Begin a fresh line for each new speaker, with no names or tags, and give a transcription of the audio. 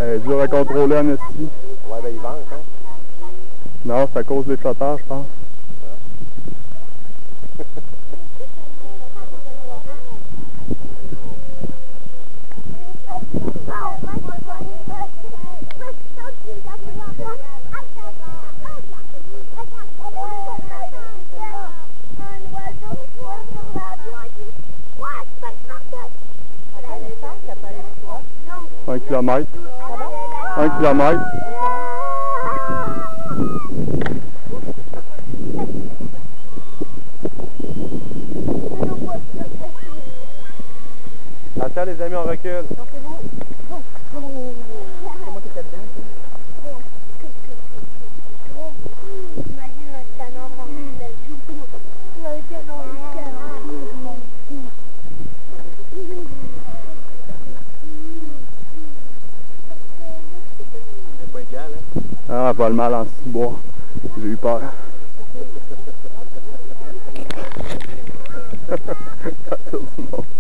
Elle est dure à contrôler en esti.
Ouais, ben il vente, hein?
Non, c'est à cause des flotteurs, je pense. Un kilomètre. 1 kilomètre.
Attends les amis, on recule.
Ah, pas le mal en ciboire. J'ai eu peur. Ça tourne du monde.